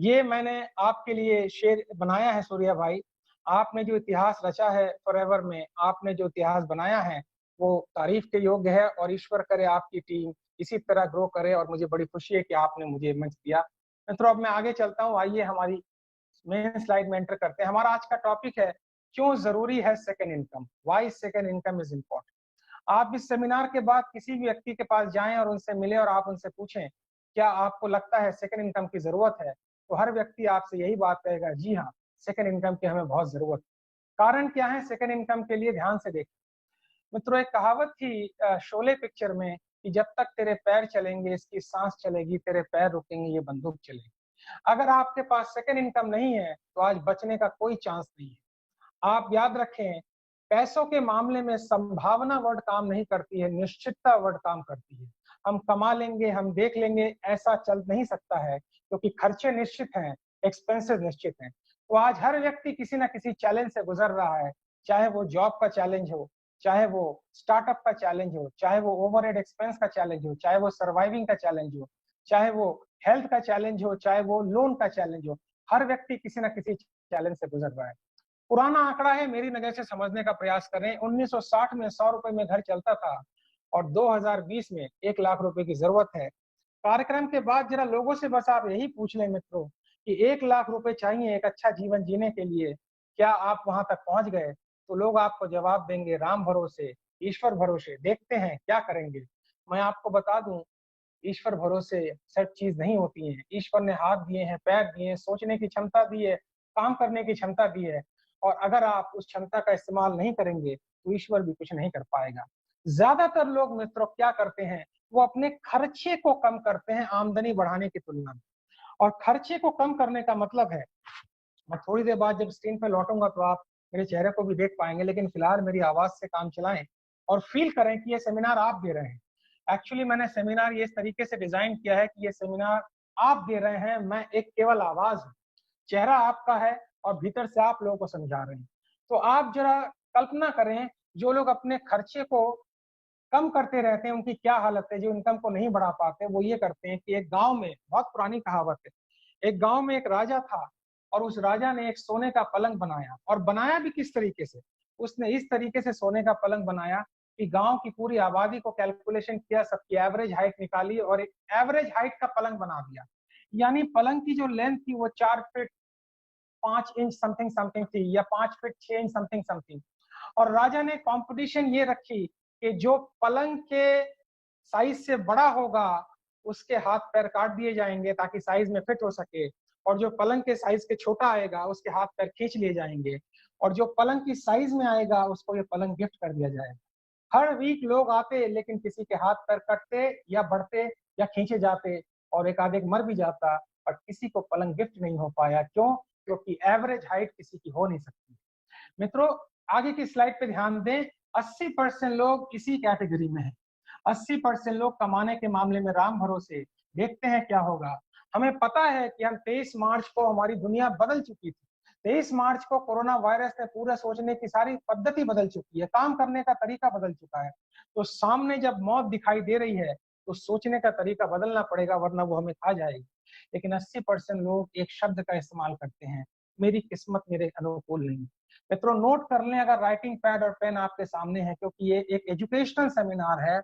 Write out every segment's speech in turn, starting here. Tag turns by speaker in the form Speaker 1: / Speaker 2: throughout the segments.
Speaker 1: ये मैंने आपके लिए शेर बनाया है सूर्या भाई। आपने जो इतिहास रचा है फॉरएवर में, आपने जो इतिहास बनाया है वो तारीफ के योग्य है और ईश्वर करे आपकी टीम इसी तरह ग्रो करे और मुझे बड़ी खुशी है कि आपने मुझे मंच दिया। मित्रों, अब मैं आगे चलता हूँ। आइए हमारी मेन स्लाइड में एंटर करते हैं। हमारा आज का टॉपिक है क्यों जरूरी है second income, why second income is important. आप इस सेमिनार के बाद किसी भी व्यक्ति के पास जाएं और उनसे मिले और आप उनसे पूछें क्या आपको लगता है सेकेंड इनकम की जरूरत है, तो हर व्यक्ति आपसे यही बात कहेगा, जी हाँ, सेकेंड इनकम की हमें बहुत जरूरत है। कारण क्या है सेकेंड इनकम के लिए, ध्यान से देखें। मित्रों, एक कहावत थी शोले पिक्चर में कि जब तक तेरे पैर चलेंगे इसकी सांस चलेगी, तेरे पैर रुकेंगे ये बंदूक चलेगी। अगर आपके पास सेकेंड इनकम नहीं है तो आज बचने का कोई चांस नहीं है। आप याद रखें, पैसों के मामले में संभावना वर्ड काम नहीं करती है, निश्चितता वर्ड काम करती है। हम कमा लेंगे, हम देख लेंगे, ऐसा चल नहीं सकता है क्योंकि खर्चे निश्चित हैं, एक्सपेंसेस निश्चित हैं। तो आज हर व्यक्ति किसी ना किसी चैलेंज से गुजर रहा है, चाहे वो जॉब का चैलेंज हो, चाहे वो स्टार्टअप का चैलेंज हो, चाहे वो ओवरहेड एक्सपेंस का चैलेंज हो, चाहे वो सर्वाइविंग का चैलेंज हो, चाहे वो हेल्थ का चैलेंज हो, चाहे वो लोन का चैलेंज हो। हर व्यक्ति किसी ना किसी चैलेंज से गुजर रहा है। पुराना आंकड़ा है, मेरी नजर से समझने का प्रयास करें। 1960 में 100 रुपए में घर चलता था और 2020 में 1 लाख रुपए की जरूरत है। कार्यक्रम के बाद जरा लोगों से बस आप यही पूछ लें मित्रों कि 1 लाख रुपए चाहिए एक अच्छा जीवन जीने के लिए, क्या आप वहां तक पहुंच गए? तो लोग आपको जवाब देंगे, राम भरोसे, ईश्वर भरोसे, देखते हैं क्या करेंगे। मैं आपको बता दूं, ईश्वर भरोसे सब चीज नहीं होती है। ईश्वर ने हाथ दिए हैं, पैर दिए हैं, सोचने की क्षमता दी है, काम करने की क्षमता दी है, और अगर आप उस क्षमता का इस्तेमाल नहीं करेंगे तो ईश्वर भी कुछ नहीं कर पाएगा। ज्यादातर लोग मित्रों क्या करते हैं, वो अपने खर्चे को कम करते हैं आमदनी बढ़ाने की तुलना में। और खर्चे को कम करने का मतलब है, मैं थोड़ी देर बाद जब स्क्रीन पे लौटूंगा तो आप मेरे चेहरे को भी देख पाएंगे, लेकिन फिलहाल मेरी आवाज से काम चलाएं और फील करें कि ये सेमिनार आप दे रहे हैं। एक्चुअली मैंने सेमिनार ये इस तरीके से डिजाइन किया है कि ये सेमिनार आप दे रहे हैं, मैं एक केवल आवाज हूं, चेहरा आपका है और भीतर से आप लोगों को समझा रहे हैं। तो आप जरा कल्पना करें, जो लोग अपने खर्चे को कम करते रहते हैं उनकी क्या हालत है। जो इनकम को नहीं बढ़ा पाते वो ये करते हैं कि एक गांव में, बहुत पुरानी कहावत है, एक गांव में एक राजा था और उस राजा ने एक सोने का पलंग बनाया। और बनाया भी किस तरीके से, उसने इस तरीके से सोने का पलंग बनाया कि गांव की पूरी आबादी को कैलकुलेशन किया, सबकी एवरेज हाइट निकाली और एक एवरेज हाइट का पलंग बना दिया। यानी पलंग की जो लेंथ थी वो 4 फीट 5 इंच समथिंग समथिंग थी, या 5 फीट 6 इंच समथिंग समथिंग। और राजा ने कंपटीशन ये रखी कि जो पलंग के साइज से बड़ा होगा उसके हाथ पैर काट दिए जाएंगे ताकि साइज में फिट हो सके, और जो पलंग के साइज के छोटा आएगा उसके हाथ पैर खींच लिए जाएंगे, और जो पलंग की साइज में आएगा उसको ये पलंग गिफ्ट कर दिया जाएगा। हर वीक लोग आते लेकिन किसी के हाथ पैर कटते या बढ़ते या खींचे जाते, और एक आधे मर भी जाता, और किसी को पलंग गिफ्ट नहीं हो पाया। क्यों? क्योंकि एवरेज हाइट किसी की हो नहीं सकती। मित्रों, आगे की स्लाइड पे ध्यान दें। 80% लोग इसी कैटेगरी में हैं। 80% लोग कमाने के मामले में राम भरोसे, देखते हैं क्या होगा। हमें पता है कि हम 23 मार्च को हमारी दुनिया बदल चुकी थी। 23 मार्च को कोरोना वायरस ने पूरा सोचने की सारी पद्धति बदल चुकी है, काम करने का तरीका बदल चुका है। तो सामने जब मौत दिखाई दे रही है तो सोचने का तरीका बदलना पड़ेगा, वरना वो हमें खा जाएगी। लेकिन 80% लोग एक शब्द का इस्तेमाल करते हैं, मेरी किस्मत मेरे अनुकूल नहीं। मित्रों, नोट कर लें अगर राइटिंग पैड और पेन आपके सामने है, क्योंकि ये एक एजुकेशनल सेमिनार है।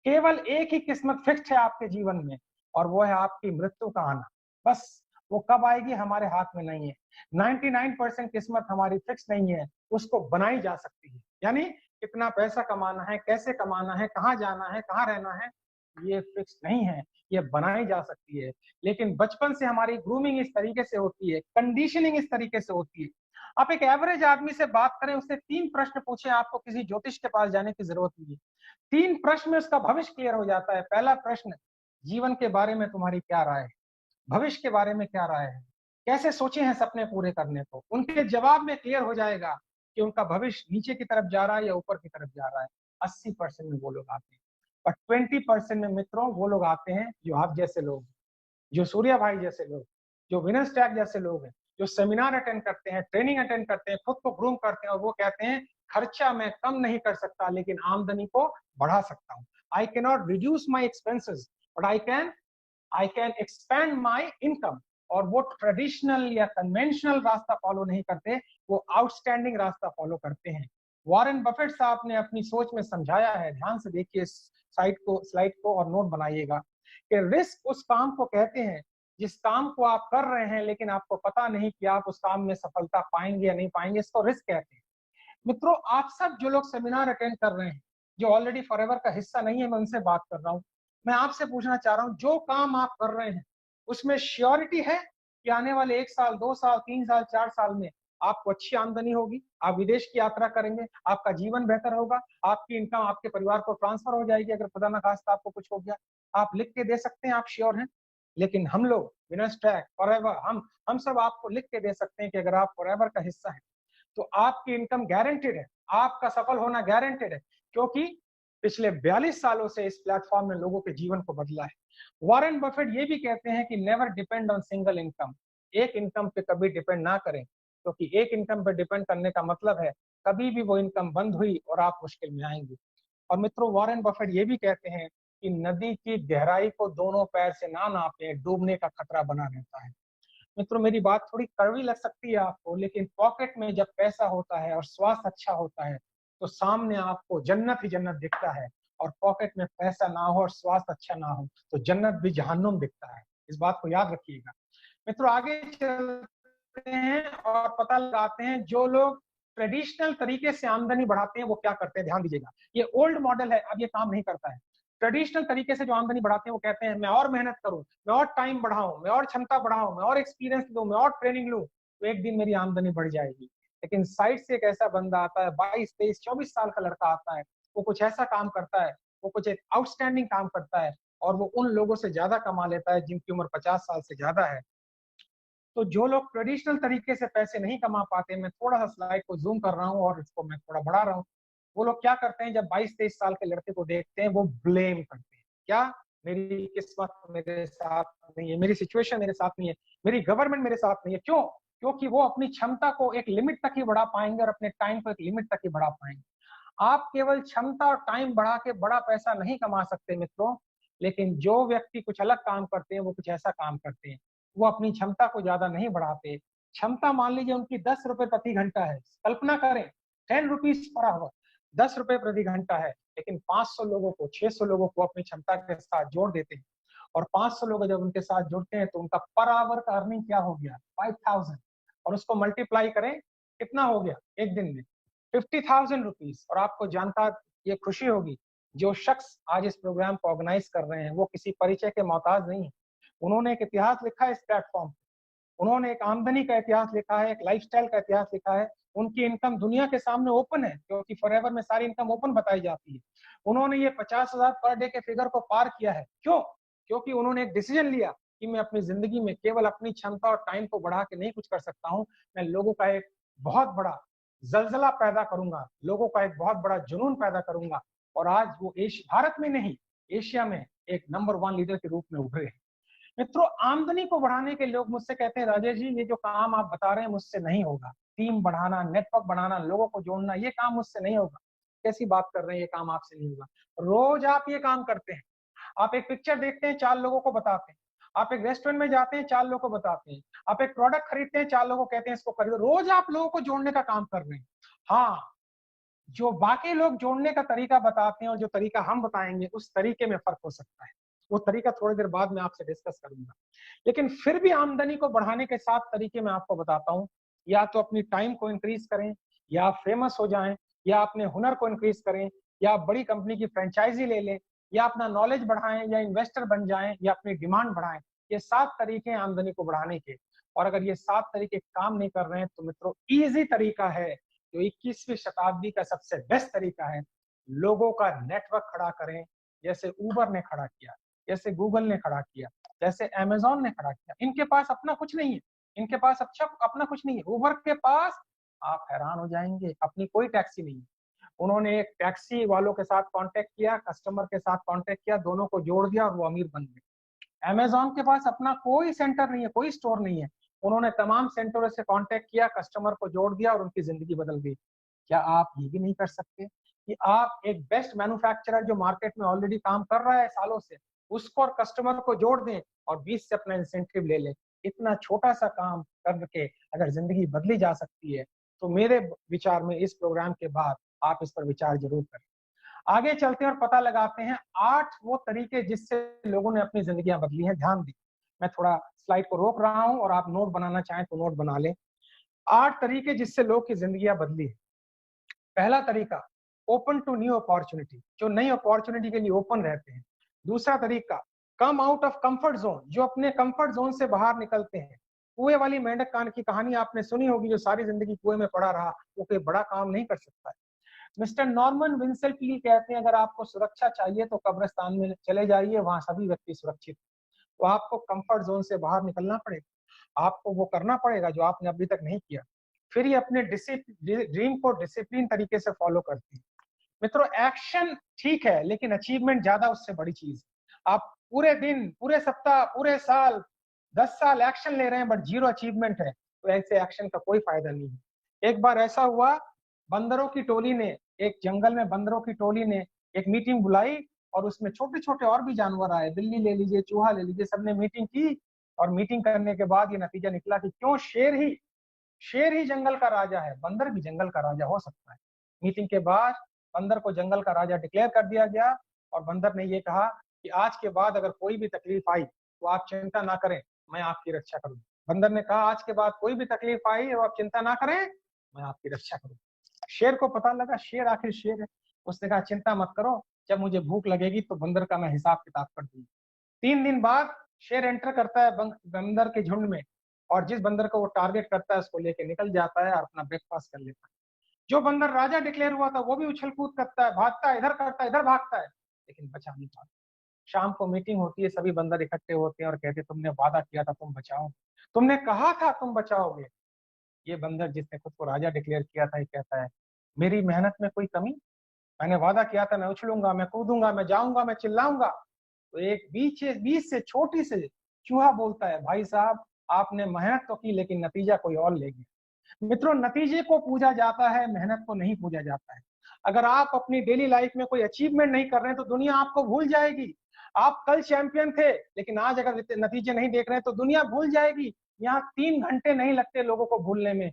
Speaker 1: केवल एक ही किस्मत फिक्स है आपके जीवन में, और वो है आपकी मृत्यु का आना। बस वो कब आएगी हमारे हाथ में नहीं है। 99% किस्मत हमारी फिक्स नहीं है, उसको बनाई जा सकती है। यानी कितना पैसा कमाना है, कैसे कमाना है, कहाँ जाना है, कहाँ रहना है, ये फिक्स नहीं है, ये बनाई जा सकती है। लेकिन बचपन से हमारी ग्रूमिंग इस तरीके से होती है, कंडीशनिंग इस तरीके से होती है। आप एक एवरेज आदमी से बात करें, उससे 3 प्रश्न पूछे, आपको किसी ज्योतिष के पास जाने की जरूरत नहीं है। 3 प्रश्न में उसका भविष्य क्लियर हो जाता है। पहला प्रश्न, जीवन के बारे में तुम्हारी क्या राय है, भविष्य के बारे में क्या राय है, कैसे सोचे हैं सपने पूरे करने को। उनके जवाब में क्लियर हो जाएगा कि उनका भविष्य नीचे की तरफ जा रहा है या ऊपर की तरफ जा रहा है। 80% में वो लोग आते हैं, और 20% में मित्रों वो लोग आते हैं जो आप जैसे लोग, जो सूर्या भाई जैसे लोग, जो विनर स्टैक जैसे लोग हैं, जो सेमिनार अटेंड करते हैं, ट्रेनिंग अटेंड करते हैं, खुद को ग्रूम करते हैं, और वो कहते हैं खर्चा मैं कम नहीं कर सकता लेकिन आमदनी को बढ़ा सकता हूँ। I can not reduce my expenses but I can expand my income. और वो ट्रेडिशनल या कन्वेंशनल रास्ता फॉलो नहीं करते, वो आउटस्टैंडिंग रास्ता फॉलो करते हैं। वॉरेन बफेट साहब ने अपनी सोच में समझाया है, ध्यान से देखिए इस स्लाइड को और नोट बनाइएगा, कि रिस्क उस काम को कहते हैं जिस काम को आप कर रहे हैं लेकिन आपको पता नहीं कि आप उस काम में सफलता पाएंगे या नहीं पाएंगे, इसको रिस्क कहते हैं। मित्रों, आप सब जो लोग सेमिनार अटेंड कर रहे हैं, जो ऑलरेडी फॉरएवर का हिस्सा नहीं है, मैं उनसे बात कर रहा हूँ। मैं आपसे पूछना चाह रहा हूँ, जो काम आप कर रहे हैं उसमें श्योरिटी है कि आने वाले 1 साल, 2 साल, 3 साल, 4 साल में आपको अच्छी आमदनी होगी, आप विदेश की यात्रा करेंगे, आपका जीवन बेहतर होगा, आपकी इनकम आपके परिवार को ट्रांसफर हो जाएगी अगर खुदा न खास्ता आपको कुछ हो गया? आप लिख के दे सकते हैं, आप श्योर हैं? लेकिन हम लोग विनर्स ट्रैक फॉरएवर, हम सब आपको लिख के दे सकते हैं कि अगर आप फॉरएवर का हिस्सा है तो आपकी इनकम गारंटेड है, आपका सफल होना गारंटेड है, क्योंकि पिछले 42 सालों से इस प्लेटफॉर्म ने लोगों के जीवन को बदला है। वॉरेन बफेट ये भी कहते हैं कि never depend on single income, एक इनकम पे कभी डिपेंड ना करें, क्योंकि एक इनकम पे डिपेंड करने का मतलब है कभी भी वो इनकम बंद हुई और आप मुश्किल में आएंगे। और मित्रों, वॉरेन बफेट ये भी कहते हैं कि नदी की गहराई को दोनों पैर से ना नापें, डूबने का खतरा बना रहता है। मित्रों, मेरी बात थोड़ी कड़वी लग सकती है आपको, लेकिन पॉकेट में जब पैसा होता है और स्वास्थ्य अच्छा होता है तो सामने आपको जन्नत ही जन्नत दिखता है, और पॉकेट में पैसा ना हो और स्वास्थ्य अच्छा ना हो तो जन्नत भी जहन्नुम दिखता है। इस बात को याद रखिएगा। मित्रों, आगे चलते हैं और पता लगाते हैं जो लोग ट्रेडिशनल तरीके से आमदनी बढ़ाते हैं वो क्या करते हैं। ध्यान दीजिएगा, ये ओल्ड मॉडल है, अब ये काम नहीं करता है। ट्रेडिशनल तरीके से जो आमदनी बढ़ाते हैं वो कहते हैं मैं और मेहनत करूं, मैं और टाइम बढ़ाऊं, मैं और क्षमता बढ़ाऊं, मैं और एक्सपीरियंस लूं, मैं और ट्रेनिंग लूं तो एक दिन मेरी आमदनी बढ़ जाएगी। लेकिन साइड से एक ऐसा बंदा आता है, 22, 23, 24 साल का लड़का आता है, वो कुछ ऐसा काम करता है, वो कुछ एक आउटस्टैंडिंग काम करता है और वो उन लोगों से ज्यादा कमा लेता है जिनकी उम्र 50 साल से ज्यादा है। तो जो लोग ट्रेडिशनल तरीके से पैसे नहीं कमा पाते, मैं थोड़ा सा स्लाइड को जूम कर रहा हूँ और इसको मैं थोड़ा बढ़ा रहा हूँ, वो लोग क्या करते हैं, जब 22-23 साल के लड़के को देखते हैं वो ब्लेम करते हैं, क्या मेरी किस्मत मेरे साथ नहीं है, मेरी सिचुएशन मेरे साथ नहीं है, मेरी गवर्नमेंट मेरे साथ नहीं है। क्यों? क्योंकि वो अपनी क्षमता को एक लिमिट तक ही बढ़ा पाएंगे और अपने टाइम को एक लिमिट तक ही बढ़ा पाएंगे। आप केवल क्षमता और टाइम बढ़ा के बड़ा पैसा नहीं कमा सकते मित्रों, लेकिन जो व्यक्ति कुछ अलग काम करते हैं वो कुछ ऐसा काम करते हैं, वो अपनी क्षमता को ज्यादा नहीं बढ़ाते। क्षमता मान लीजिए उनकी 10 रुपए प्रति घंटा है, कल्पना करें 10 रुपीज पर आवर, 10 रुपए प्रति घंटा है, लेकिन 500 लोगों को, 600 लोगों को अपनी क्षमता के साथ जोड़ देते हैं, और 500 लोग जब उनके साथ जुड़ते हैं तो उनका पर आवर का अर्निंग क्या हो गया, 5000, और उसको मल्टीप्लाई करें कितना हो गया एक दिन में, 50,000 रुपीज। और आपको जानकर ये खुशी होगी, जो शख्स आज इस प्रोग्राम को ऑर्गेनाइज कर रहे हैं वो किसी परिचय के मोहताज नहीं है। उन्होंने एक इतिहास लिखा है इस प्लेटफॉर्म पे, उन्होंने एक आमदनी का इतिहास लिखा है, एक लाइफस्टाइल का इतिहास लिखा है। उनकी इनकम दुनिया के सामने ओपन है, क्योंकि फॉरएवर में सारी इनकम ओपन बताई जाती है। उन्होंने ये 50,000 पर डे के फिगर को पार किया है। क्यों? क्योंकि उन्होंने एक डिसीजन लिया कि मैं अपनी जिंदगी में केवल अपनी क्षमता और टाइम को बढ़ा के नहीं कुछ कर सकता हूँ, मैं लोगों का एक बहुत बड़ा जलजला पैदा करूंगा, लोगों का एक बहुत बड़ा जुनून पैदा करूंगा। और आज वो भारत में नहीं, एशिया में एक नंबर 1 लीडर के रूप में उभरे हैं। मित्रों, आमदनी को बढ़ाने के लोग मुझसे कहते हैं राजेश जी ये जो काम आप बता रहे हैं मुझसे नहीं होगा, टीम बढ़ाना, नेटवर्क बढ़ाना, लोगों को जोड़ना, ये काम मुझसे नहीं होगा। कैसी बात कर रहे हैं, ये काम आपसे नहीं होगा? रोज आप ये काम करते हैं, आप एक पिक्चर देखते हैं, 4 लोगों को बताते हैं, आप एक रेस्टोरेंट में जाते हैं, 4 लोगों को बताते हैं, आप एक प्रोडक्ट खरीदते हैं, 4 लोगों को कहते हैं इसको खरीदो। रोज आप लोगों को जोड़ने का काम कर रहे हैं। हाँ, जो बाकी लोग जोड़ने का तरीका बताते हैं और जो तरीका हम बताएंगे उस तरीके में फर्क हो सकता है। वो तरीका थोड़ी देर बाद मैं आपसे डिस्कस करूंगा। लेकिन फिर भी आमदनी को बढ़ाने के 7 तरीके मैं आपको बताता हूँ। या तो अपनी टाइम को इंक्रीज करें, या आप फेमस हो जाएं, या अपने हुनर को इंक्रीज करें, या आप बड़ी कंपनी की फ्रेंचाइजी ले लें, या अपना नॉलेज बढ़ाएं, या इन्वेस्टर बन जाएं, या अपनी डिमांड बढ़ाएं। ये 7 तरीके हैं आमदनी को बढ़ाने के। और अगर ये 7 तरीके काम नहीं कर रहे हैं तो मित्रों, इजी तरीका है, जो 21वीं शताब्दी का सबसे बेस्ट तरीका है, लोगों का नेटवर्क खड़ा करें, जैसे उबर ने खड़ा किया, जैसे गूगल ने खड़ा किया, जैसे अमेजोन ने खड़ा किया। इनके पास अपना कुछ नहीं है, इनके पास अच्छा अपना कुछ नहीं है। उबर के पास, आप हैरान हो जाएंगे, अपनी कोई टैक्सी नहीं है। उन्होंने एक टैक्सी वालों के साथ कांटेक्ट किया, कस्टमर के साथ कांटेक्ट किया, दोनों को जोड़ दिया और वो अमीर बन गए। अमेजोन के पास अपना कोई सेंटर नहीं है, कोई स्टोर नहीं है। उन्होंने तमाम सेंटरों से कांटेक्ट किया, कस्टमर को जोड़ दिया और उनकी जिंदगी बदल गई। क्या आप ये भी नहीं कर सकते कि आप एक बेस्ट मैन्युफैक्चरर जो मार्केट में ऑलरेडी काम कर रहा है सालों से, उसको और कस्टमर को जोड़ दें और 20 से अपना इंसेंटिव ले लें? इतना छोटा सा काम करके अगर जिंदगी बदली जा सकती है, तो मेरे विचार में इस प्रोग्राम के बाद आप इस पर विचार जरूर करें। आगे चलते हैं और पता लगाते हैं 8 वो तरीके जिससे लोगों ने अपनी जिंदगियां बदली हैं। ध्यान दें, मैं थोड़ा स्लाइड को रोक रहा हूं और आप नोट बनाना चाहें तो नोट बना लें। 8 तरीके जिससे लोग की जिंदगियां बदली है। पहला तरीका, ओपन टू न्यू अपॉर्चुनिटी, जो नई अपॉर्चुनिटी के लिए ओपन रहते हैं। दूसरा तरीका, come out of comfort zone, जो अपने कंफर्ट जोन से बाहर निकलते हैं। कुएं वाली मेंढक कान की कहानी आपने सुनी होगी, जो सारी जिंदगी कुएं में पड़ा रहा, वो कोई बड़ा काम नहीं कर सकता है। मिस्टर नॉर्मन विंसेल पील कहते हैं, अगर आपको सुरक्षा चाहिए तो कब्रिस्तान में चले जाइए, वहां सभी व्यक्ति सुरक्षित। तो आपको कंफर्ट जोन से बाहर निकलना पड़ेगा, आपको वो करना पड़ेगा जो आपने अभी तक नहीं किया। फिर ये अपने ड्रीम को डिसिप्लिन तरीके से फॉलो करती है। मित्रों, एक्शन ठीक है, लेकिन अचीवमेंट ज्यादा उससे बड़ी चीज। आप पूरे दिन, पूरे सप्ताह, पूरे साल, 10 साल एक्शन ले रहे हैं बट जीरो अचीवमेंट है, तो ऐसे एक्शन का कोई फायदा नहीं है। एक बार ऐसा हुआ, बंदरों की टोली ने, एक जंगल में बंदरों की टोली ने एक मीटिंग बुलाई और उसमें छोटे छोटे और भी जानवर आए, बिल्ली ले लीजिए, चूहा ले लीजिए, सबने मीटिंग की। और मीटिंग करने के बाद ये नतीजा निकला कि क्यों शेर ही जंगल का राजा है, बंदर भी जंगल का राजा हो सकता है। मीटिंग के बाद बंदर को जंगल का राजा डिक्लेयर कर दिया गया और बंदर ने ये कहा कि आज के बाद अगर कोई भी तकलीफ आई तो आप चिंता ना करें, मैं आपकी रक्षा करूंगा। बंदर ने कहा, आज के बाद कोई भी तकलीफ आई और आप चिंता ना करें, मैं आपकी रक्षा करूंगा। शेर को पता लगा, शेर आखिर शेर है, उसने कहा चिंता मत करो, जब मुझे भूख लगेगी तो बंदर का मैं हिसाब किताब कर दूंगा। 3 दिन बाद शेर एंटर करता है बंदर के झुंड में, और जिस बंदर को वो टारगेट करता है उसको लेके निकल जाता है और अपना ब्रेकफास्ट कर लेता है। जो बंदर राजा डिक्लेयर हुआ था वो भी उछल कूद करता है, भागता है, इधर करता है, इधर भागता है, लेकिन बचा नहीं पाता। शाम को मीटिंग होती है, सभी बंदर इकट्ठे होते हैं और कहते, तुमने वादा किया था तुम बचाओ, तुमने कहा था तुम बचाओगे। ये बंदर जिसने खुद को राजा डिक्लेयर किया था, ये कहता है, मेरी मेहनत में कोई कमी? मैंने वादा किया था मैं उछलूंगा, मैं कूदूंगा, मैं जाऊंगा, मैं चिल्लाऊंगा। तो एक बीच से छोटी से चूहा बोलता है, भाई साहब आपने मेहनत तो की लेकिन नतीजा कोई और ले गया। मित्रों, नतीजे को पूजा जाता है, मेहनत को नहीं पूजा जाता है। अगर आप अपनी डेली लाइफ में कोई अचीवमेंट नहीं कर रहे हैं तो दुनिया आपको भूल जाएगी। आप कल चैंपियन थे, लेकिन आज अगर नतीजे नहीं देख रहे हैं तो दुनिया भूल जाएगी। यहाँ 3 घंटे नहीं लगते लोगों को भूलने में,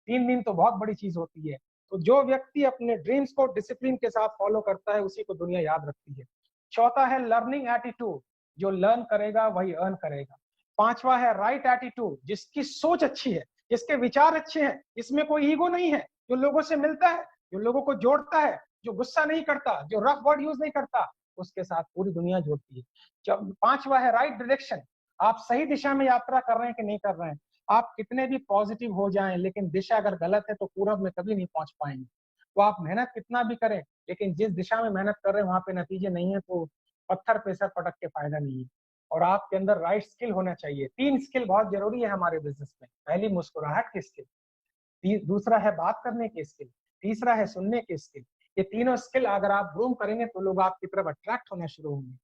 Speaker 1: 3 दिन तो बहुत बड़ी चीज होती है। तो जो व्यक्ति अपने ड्रीम्स को डिसिप्लिन के साथ फॉलो करता है, उसी को दुनिया याद रखती है। चौथा है लर्निंग एटीट्यूड, जो लर्न करेगा वही अर्न करेगा। पांचवा है राइट एटीट्यूड, जिसकी सोच अच्छी है, जिसके विचार अच्छे हैं, इसमें कोई ईगो नहीं है, जो लोगों से मिलता है, जो लोगों को जोड़ता है, जो गुस्सा नहीं करता, जो रफ वर्ड यूज नहीं करता, उसके साथ पूरी दुनिया जोड़ती है। पांचवा है राइट डायरेक्शन, आप सही दिशा में यात्रा कर रहे हैं कि नहीं कर रहे हैं। आप कितने भी पॉजिटिव हो जाएं, लेकिन दिशा अगर गलत है तो पूरब में कभी नहीं पहुंच पाएंगे। तो आप मेहनत कितना भी करें, लेकिन जिस दिशा में मेहनत कर रहे हैं वहां पे नतीजे नहीं है, तो पत्थर पे सर पटक के फायदा नहीं है। और आपके अंदर राइट स्किल होना चाहिए। 3 स्किल बहुत जरूरी है हमारे बिजनेस में। पहली, मुस्कुराहट की स्किल, दूसरा है बात करने की स्किल, तीसरा है सुनने की स्किल। ये तीनों स्किल अगर आप ग्रूम करेंगे तो लोग आपकी तरफ अट्रैक्ट होना शुरू होंगे।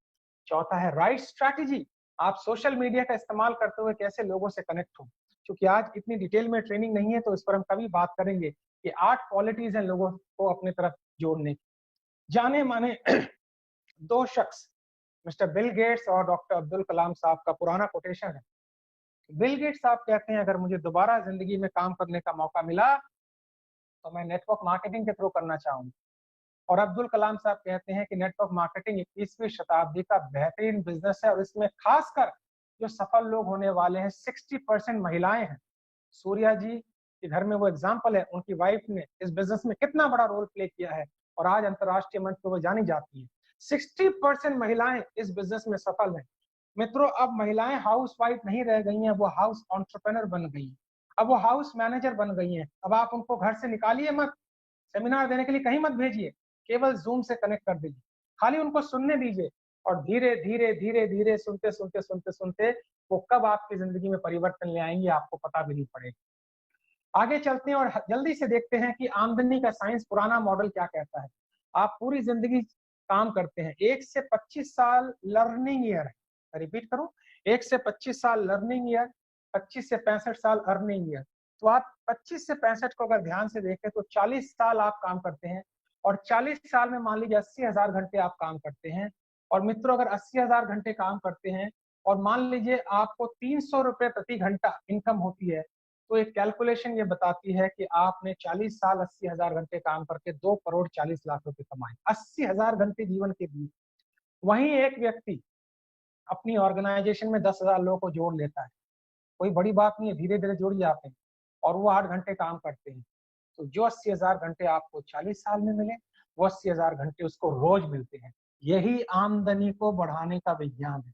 Speaker 1: चौथा है राइट स्ट्रैटेजी, आप सोशल मीडिया का इस्तेमाल करते हुए कैसे लोगों से कनेक्ट हो। क्योंकि आज इतनी डिटेल में ट्रेनिंग नहीं है, तो इस पर हम कभी बात करेंगे कि 8 क्वालिटीज हैं लोगों को अपने तरफ जोड़ने की। जाने माने 2 शख्स, मिस्टर बिल गेट्स और डॉक्टर अब्दुल कलाम साहब का पुराना कोटेशन है। बिल गेट्स साहब कहते हैं, अगर मुझे दोबारा जिंदगी में काम करने का मौका मिला तो मैं नेटवर्क मार्केटिंग के थ्रू करना चाहूंगा। और अब्दुल कलाम साहब कहते हैं कि नेटवर्क मार्केटिंग 21वीं शताब्दी का बेहतरीन बिजनेस है और इसमें खासकर जो सफल लोग होने वाले हैं 60% महिलाएं हैं। सूर्या जी के घर में वो एग्जाम्पल है, उनकी वाइफ ने इस बिजनेस में कितना बड़ा रोल प्ले किया है और आज अंतर्राष्ट्रीय मंच पर वो जानी जाती है। 60% महिलाएं इस बिजनेस में सफल हैं। मित्रों, अब महिलाएं हाउस वाइफ नहीं रह गई हैं, वो हाउस एंटरप्रेन्योर बन गई हैं। अब वो हाउस मैनेजर बन गई हैं। अब आप उनको घर से निकालिए मत, सेमिनार देने के लिए कहीं मत भेजिए, केवल जूम से कनेक्ट कर दीजिए, खाली उनको सुनने दीजिए और धीरे धीरे धीरे धीरे सुनते सुनते सुनते सुनते वो कब आपकी जिंदगी में परिवर्तन ले आएंगे आपको पता भी नहीं पड़ेगा। आगे चलते हैं और जल्दी से देखते हैं कि आमदनी का साइंस पुराना मॉडल क्या कहता है। आप पूरी जिंदगी काम करते हैं, 1 से 25 साल लर्निंग ईयर है। रिपीट करूं, 1 से 25 साल लर्निंग ईयर, 25 से 65 साल अर्निंग ईयर। तो आप 25 से 65 को अगर ध्यान से देखें तो 40 साल आप काम करते हैं और 40 साल में मान लीजिए 80,000 घंटे आप काम करते हैं। और मित्रों, अगर 80,000 घंटे काम करते हैं और मान लीजिए आपको 300 रुपए प्रति घंटा इनकम होती है, तो एक कैलकुलेशन ये बताती है कि आपने 40 साल 80,000 घंटे काम करके 2 करोड़ 40 लाख रुपए कमाए, 80,000 घंटे जीवन के दिए। वहीं एक व्यक्ति अपनी ऑर्गेनाइजेशन में 10,000 लोगों को जोड़ लेता है, कोई बड़ी बात नहीं है, धीरे धीरे जुड़ जाते हैं और वो 8 घंटे काम करते हैं। तो जो 80,000 घंटे आपको 40 साल में मिले, वो 80,000 घंटे उसको रोज मिलते हैं। यही आमदनी को बढ़ाने का विज्ञान है।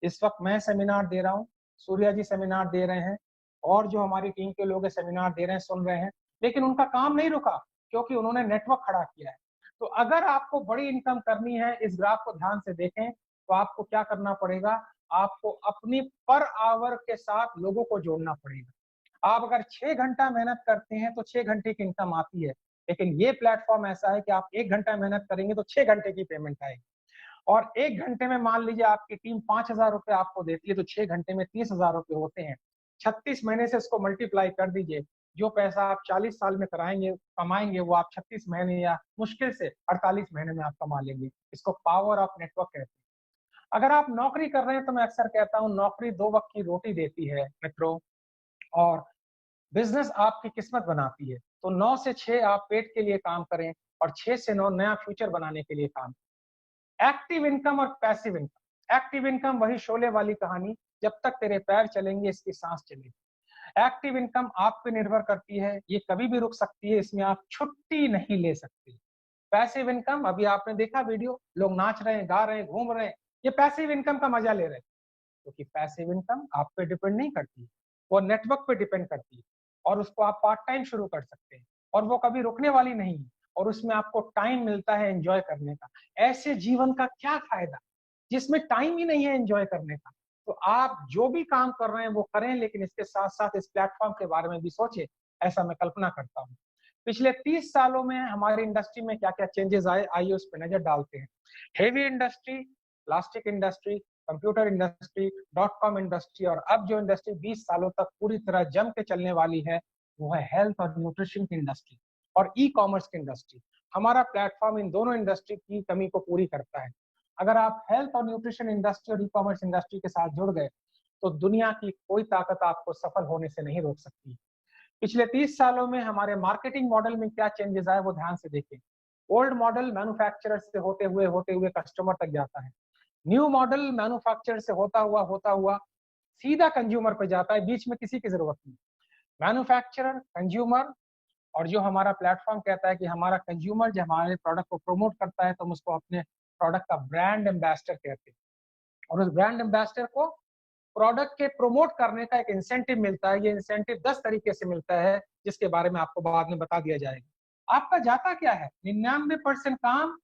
Speaker 1: इस वक्त मैं सेमिनार दे रहा हूँ, सूर्या जी सेमिनार दे रहे हैं, और जो हमारी टीम के लोग सेमिनार दे रहे हैं, सुन रहे हैं, लेकिन उनका काम नहीं रुका क्योंकि उन्होंने नेटवर्क खड़ा किया है। तो अगर आपको बड़ी इनकम करनी है, इस ग्राफ को ध्यान से देखें, तो आपको क्या करना पड़ेगा, आपको अपनी पर आवर के साथ लोगों को जोड़ना पड़ेगा। आप अगर 6 घंटा मेहनत करते हैं तो 6 घंटे की इनकम आती है, लेकिन ये प्लेटफॉर्म ऐसा है कि आप 1 घंटा मेहनत करेंगे तो 6 घंटे की पेमेंट आएगी। और 1 घंटे में मान लीजिए आपकी टीम 5,000 रुपए आपको देती है, तो 6 घंटे में 30,000 रुपए होते हैं। 36 महीने से इसको मल्टीप्लाई कर दीजिए, जो पैसा आप 40 साल में कराएंगे कमाएंगे, वो आप 36 महीने या मुश्किल से 48 महीने में आप कमा लेंगे। इसको पावर ऑफ नेटवर्क कहते हैं। अगर आप नौकरी कर रहे हैं, तो मैं अक्सर कहता हूँ, नौकरी 2 वक्त की रोटी देती है मित्रों, और बिजनेस आपकी किस्मत बनाती है। तो 9 से 6 आप पेट के लिए काम करें और 6 से 9 नया फ्यूचर बनाने के लिए काम। एक्टिव इनकम और पैसिव इनकम। एक्टिव इनकम वही शोले वाली कहानी, जब तक तेरे पैर चलेंगे इसकी सांस चलेगी। एक्टिव इनकम आप पे निर्भर करती है, ये कभी भी रुक सकती है, इसमें आप छुट्टी नहीं ले सकते। पैसिव इनकम, अभी आपने देखा वीडियो, लोग नाच रहे हैं, गा रहे हैं, घूम रहे हैं, ये पैसिव इनकम का मजा ले रहे हैं। क्योंकि पैसिव इनकम आप पे डिपेंड नहीं करती, वो नेटवर्क पे डिपेंड करती है, और उसको आप पार्ट टाइम शुरू कर सकते हैं, और वो कभी रुकने वाली नहीं है, और उसमें आपको टाइम मिलता है एंजॉय करने का। ऐसे जीवन का क्या फायदा जिसमें टाइम ही नहीं है एंजॉय करने का। तो आप जो भी काम कर रहे हैं वो करें, लेकिन इसके साथ साथ इस प्लेटफॉर्म के बारे में भी सोचें, ऐसा मैं कल्पना करता हूँ। पिछले 30 सालों में हमारी इंडस्ट्री में क्या क्या चेंजेस आए, आइए उस पर नजर डालते हैं। Heavy industry, plastic industry, computer industry, dot com industry, और अब जो इंडस्ट्री 20 सालों तक पूरी तरह जम के चलने वाली है, वो है हेल्थ और न्यूट्रिशन की इंडस्ट्री और ई कॉमर्स की इंडस्ट्री। हमारा प्लेटफॉर्म इन दोनों इंडस्ट्री की कमी को पूरी करता है। अगर आप हेल्थ और न्यूट्रिशन इंडस्ट्री और ई कॉमर्स इंडस्ट्री के साथ जुड़ गए, तो दुनिया की कोई ताकत आपको सफल होने से नहीं रोक सकती। पिछले 30 सालों में हमारे मार्केटिंग मॉडल में क्या चेंजेस आए, वो ध्यान से देखें। ओल्ड मॉडल मैन्युफैक्चरर से होते हुए कस्टमर तक जाता है। न्यू मॉडल मैन्युफैक्चरर से होता हुआ सीधा कंज्यूमर पे जाता है, बीच में किसी की जरूरत नहीं। मैन्युफैक्चरर, कंज्यूमर, और जो हमारा प्लेटफॉर्म कहता है कि हमारा कंज्यूमर जो हमारे प्रोडक्ट को प्रमोट करता है, तो हम उसको अपने प्रोडक्ट का ब्रांड एम्बेसडर कहते हैं। और उस ब्रांड एम्बेसडर को प्रोडक्ट के प्रमोट करने का एक इंसेंटिव मिलता है। ये इंसेंटिव 10 तरीके से मिलता है, जिसके बारे में आपको बाद में बता दिया जाएगा। आपका जाता क्या है, 99% काम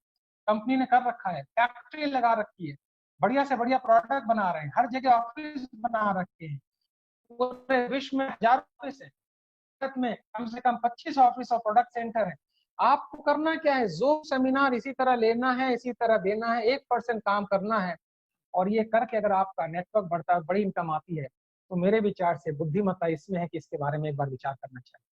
Speaker 1: कंपनी ने कर रखा है, फैक्ट्री लगा रखी है, बढ़िया से बढ़िया प्रोडक्ट बना रहे हैं, हर जगह ऑफिस बना रखे हैं, पूरे विश्व में हजारों ऑफिस है, भारत में कम से कम 25 ऑफिस और प्रोडक्ट सेंटर है। आपको करना क्या है, जो सेमिनार इसी तरह लेना है, इसी तरह देना है, 1% काम करना है, और ये करके अगर आपका नेटवर्क बढ़ता है, बड़ी इनकम आती है, तो मेरे विचार से बुद्धिमत्ता इसमें है कि इसके बारे में एक बार विचार करना चाहिए।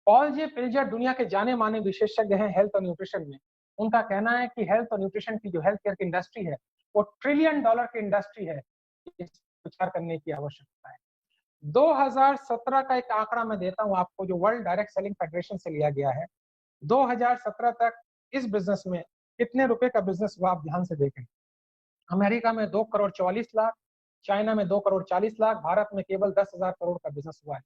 Speaker 1: पॉल जे पिल्जर दुनिया के जाने माने विशेषज्ञ हैं हेल्थ और न्यूट्रिशन में। उनका कहना है कि हेल्थ और न्यूट्रिशन की जो हेल्थ केयर की इंडस्ट्री है, वो $1 ट्रिलियन की इंडस्ट्री है। इस विचार करने की आवश्यकता है। 2017 का एक आंकड़ा मैं देता हूं आपको, जो वर्ल्ड डायरेक्ट सेलिंग फेडरेशन से लिया गया है। 2017 तक इस बिजनेस में कितने रुपए का बिजनेस हुआ, आप ध्यान से देखें। अमेरिका में 2 करोड़ 44 लाख, चाइना में 2 करोड़ 40 लाख, भारत में केवल 10,000 करोड़ का बिजनेस हुआ है।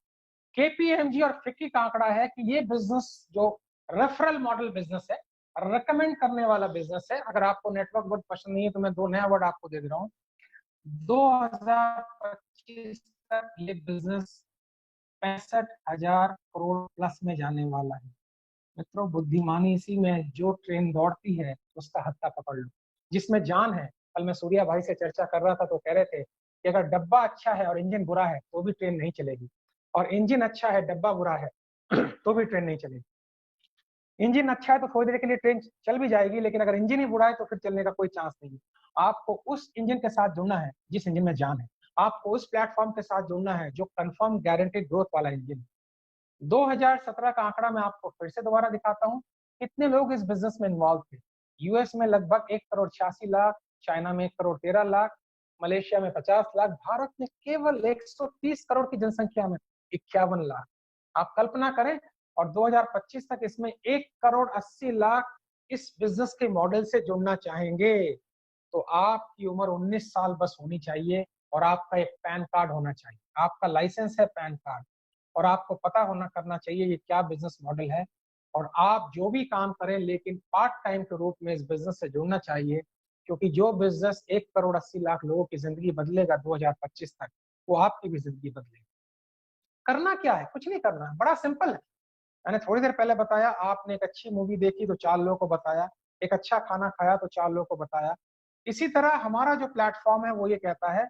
Speaker 1: केपीएमजी और फिक्की का आंकड़ा है कि ये बिजनेस जो रेफरल मॉडल बिजनेस है, रिकमेंड करने वाला बिजनेस है। अगर आपको नेटवर्क वर्ड पसंद नहीं है, तो मैं 2 नया वर्ड आपको दे दे रहा हूँ। 2025 तक ये बिजनेस 65,000 करोड़ प्लस में जाने वाला है। मित्रों, बुद्धिमानी इसी में, जो ट्रेन दौड़ती है उसका हत्था पकड़ लो, जिसमें जान है। कल मैं सूर्या भाई से चर्चा कर रहा था, तो कह रहे थे कि अगर डब्बा अच्छा है और इंजन बुरा है तो भी ट्रेन नहीं चलेगी, और इंजन अच्छा है डब्बा बुरा है तो भी ट्रेन नहीं चलेगी। इंजन अच्छा है तो थोड़ी देर के लिए ट्रेन चल भी जाएगी, लेकिन अगर इंजन ही बुरा है तो फिर चलने का कोई चांस नहीं है। आपको उस इंजन के साथ जुड़ना है जिस इंजन में जान है। आपको उस प्लेटफॉर्म के साथ जुड़ना है जो कंफर्म गारंटेड ग्रोथ वाला इंजन है। 2017 का आंकड़ा मैं आपको फिर से दोबारा दिखाता हूं, कितने लोग इस बिजनेस में इन्वॉल्व थे। यूएस में लगभग 1 करोड़ 86 लाख, चाइना में 1 करोड़ 13 लाख, मलेशिया में 50 लाख, भारत में केवल 130 करोड़ की जनसंख्या में 51 लाख। आप कल्पना करें, और 2025 तक इसमें 1 करोड़ 80 लाख इस बिजनेस के मॉडल से जुड़ना चाहेंगे। तो आपकी उम्र 19 साल बस होनी चाहिए और आपका एक पैन कार्ड होना चाहिए, आपका लाइसेंस है पैन कार्ड, और आपको पता होना करना चाहिए ये क्या बिजनेस मॉडल है। और आप जो भी काम करें लेकिन पार्ट टाइम के रूप में इस बिजनेस से जुड़ना चाहिए, क्योंकि जो बिजनेस 1 करोड़ 80 लाख लोगों की जिंदगी बदलेगा 2025 तक, वो आपकी भी जिंदगी बदलेगा। करना क्या है? कुछ नहीं करना है, बड़ा सिंपल है। मैंने थोड़ी देर पहले बताया, आपने एक अच्छी मूवी देखी तो 4 लोगों को बताया, एक अच्छा खाना खाया तो 4 लोगों को बताया। इसी तरह हमारा जो प्लेटफॉर्म है वो ये कहता है,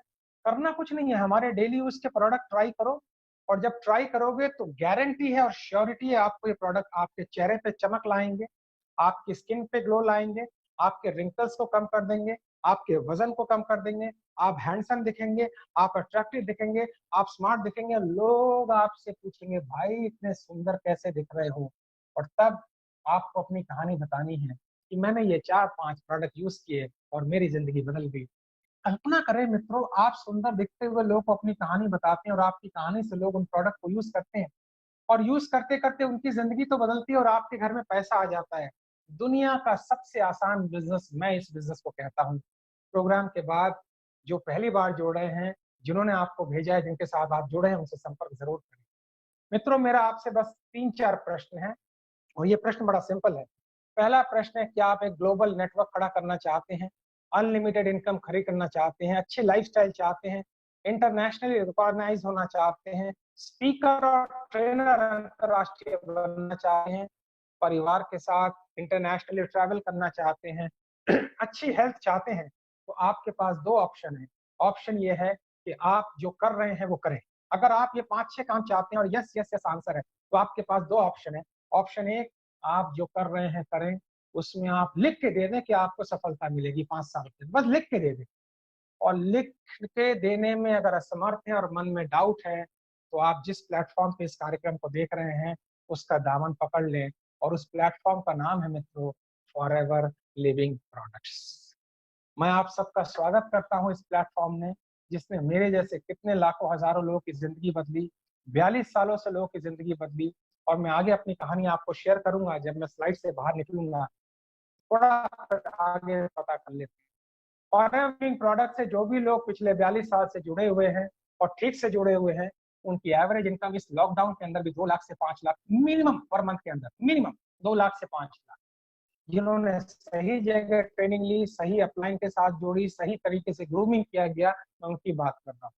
Speaker 1: करना कुछ नहीं है, हमारे डेली यूज के प्रोडक्ट ट्राई करो, और जब ट्राई करोगे तो गारंटी है और श्योरिटी है आपको ये प्रोडक्ट आपके चेहरे पे चमक लाएंगे, आपकी स्किन पे ग्लो लाएंगे, आपके रिंकल्स को कम कर देंगे, आपके वजन को कम कर देंगे, आप हैंडसम दिखेंगे, आप अट्रैक्टिव दिखेंगे, आप स्मार्ट दिखेंगे, लोग आपसे पूछेंगे भाई इतने सुंदर कैसे दिख रहे हो। और तब आपको अपनी कहानी बतानी है कि मैंने ये 4-5 प्रोडक्ट यूज किए और मेरी जिंदगी बदल गई। कल्पना करें मित्रों, आप सुंदर दिखते हुए लोग को अपनी कहानी बताते हैं और आपकी कहानी से लोग उन प्रोडक्ट को यूज करते हैं, और यूज करते करते उनकी जिंदगी तो बदलती है और आपके घर में पैसा आ जाता है। दुनिया का सबसे आसान बिजनेस, मैं इस बिजनेस को कहता हूँ। प्रोग्राम के बाद जो पहली बार जुड़ रहे हैं, जिन्होंने आपको भेजा है, जिनके साथ आप जुड़े हैं, उनसे संपर्क जरूर करें। मित्रों, मेरा आपसे बस 3-4 प्रश्न है, और ये प्रश्न बड़ा सिंपल है। पहला प्रश्न है, क्या आप एक ग्लोबल नेटवर्क खड़ा करना चाहते हैं, अनलिमिटेड इनकम खड़ी करना चाहते हैं, अच्छी लाइफस्टाइल चाहते हैं, इंटरनेशनली रिकॉग्नाइज होना चाहते हैं, स्पीकर और ट्रेनर अंतरराष्ट्रीय बनना चाहते हैं, परिवार के साथ इंटरनेशनली ट्रैवल करना चाहते हैं, अच्छी हेल्थ चाहते हैं, तो आपके पास 2 ऑप्शन है। ऑप्शन ये है कि आप जो कर रहे हैं वो करें। अगर आप ये 5-6 काम चाहते हैं और यस यस यस आंसर है, तो आपके पास 2 ऑप्शन है। ऑप्शन 1, आप जो कर रहे हैं करें, उसमें आप लिख के दे दें कि आपको सफलता मिलेगी 5 साल के, बस लिख के दे दें। और लिख के देने में अगर असमर्थ है और मन में डाउट है, तो आप जिस प्लेटफॉर्म पे इस कार्यक्रम को देख रहे हैं उसका दामन पकड़ लें, और उस प्लेटफॉर्म का नाम है मित्रों, फॉरएवर लिविंग प्रोडक्ट्स। मैं आप सबका स्वागत करता हूं इस प्लेटफॉर्म में, जिसने मेरे जैसे कितने लाखों हजारों लोगों की जिंदगी बदली, 42 सालों से लोगों की जिंदगी बदली। और मैं आगे अपनी कहानी आपको शेयर करूंगा जब मैं स्लाइड से बाहर निकलूंगा, थोड़ा आगे पता कर लेते हैं। फॉरएवर प्रोडक्ट से जो भी लोग पिछले 42 साल से जुड़े हुए हैं और ठीक से जुड़े हुए हैं, उनकी एवरेज इनकम इस लॉकडाउन के अंदर भी 2 लाख से 5 लाख मिनिमम पर मंथ के अंदर, मिनिमम 2 लाख से 5 लाख। जिन्होंने सही जगह ट्रेनिंग ली, सही अपलाइन के साथ जोड़ी, सही तरीके से ग्रूमिंग किया गया, मैं उनकी बात कर रहा हूँ।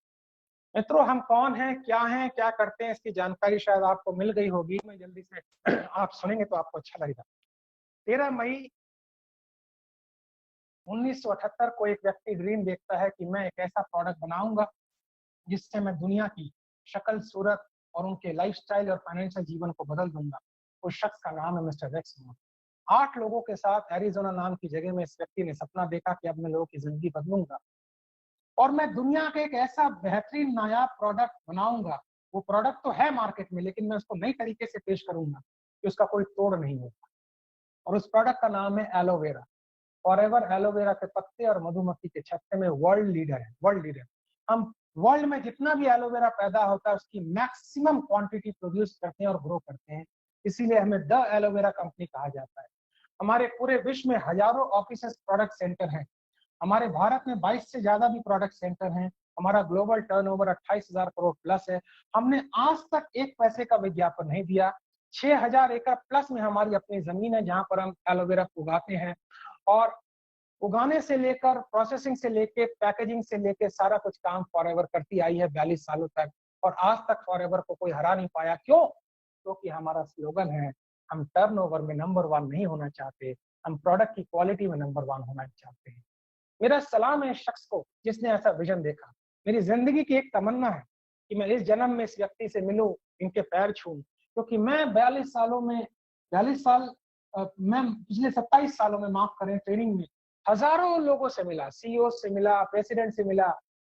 Speaker 1: मित्रों, हम कौन हैं, क्या करते हैं, इसकी जानकारी शायद आपको मिल गई होगी। मैं जल्दी से आप सुनेंगे तो आपको अच्छा लगेगा। 13 मई 1978 को एक व्यक्ति ड्रीम देखता है कि मैं एक ऐसा प्रोडक्ट बनाऊंगा जिससे मैं दुनिया की शक्ल सूरत और उनके लाइफस्टाइल और फाइनेंशियल जीवन को बदल दूंगा। उस शख्स का नाम है मिस्टर रेक्स मॉर। 8 लोगों के साथ एरिजोना नाम की जगह में इस व्यक्ति ने सपना देखा कि अब मैं लोगों की जिंदगी बदलूंगा और मैं दुनिया का एक ऐसा बेहतरीन नायाब प्रोडक्ट बनाऊंगा। वो प्रोडक्ट तो है मार्केट में, लेकिन मैं उसको नई तरीके से पेश करूंगा कि उसका कोई तोड़ नहीं होगा। और उस प्रोडक्ट का नाम है एलोवेरा। फॉरएवर एलोवेरा के पत्ते और मधुमक्खी के छत्ते में वर्ल्ड लीडर है, वर्ल्ड लीडर। हम वर्ल्ड में जितना भी एलोवेरा पैदा होता है उसकी मैक्सिमम क्वांटिटी प्रोड्यूस करते हैं और ग्रो करते हैं, इसीलिए हमें द एलोवेरा कंपनी कहा जाता है। हमारे पूरे विश्व में हजारों ऑफिस प्रोडक्ट सेंटर हैं। हमारे भारत में 22 से ज्यादा भी प्रोडक्ट सेंटर हैं। हमारा ग्लोबल टर्नओवर 28,000 करोड़ प्लस है। हमने आज तक 1 पैसे का विज्ञापन नहीं दिया। 6,000 एकड़ प्लस में हमारी अपनी जमीन है जहां पर हम एलोवेरा उगाते हैं, और उगाने से लेकर प्रोसेसिंग से लेकर पैकेजिंग से लेकर सारा कुछ काम फॉरएवर करती आई है 42 सालों तक, और आज तक फॉरएवर को कोई हरा नहीं पाया। क्यों? क्योंकि हमारा स्लोगन है, हम टर्नओवर में नंबर 1 नहीं होना चाहते, हम प्रोडक्ट की क्वालिटी में नंबर 1 होना चाहते हैं। मेरा सलाम है इस शख्स को जिसने ऐसा विजन देखा। मेरी जिंदगी की एक तमन्ना है कि मैं इस जन्म में इस व्यक्ति से मिलूं, इनके पैर छूं, क्योंकि मैं 42 सालों में 42 साल मैं पिछले 27 सालों में, माफ करें, ट्रेनिंग में हजारों लोगों से मिला, सीईओ से मिला, प्रेसिडेंट से मिला,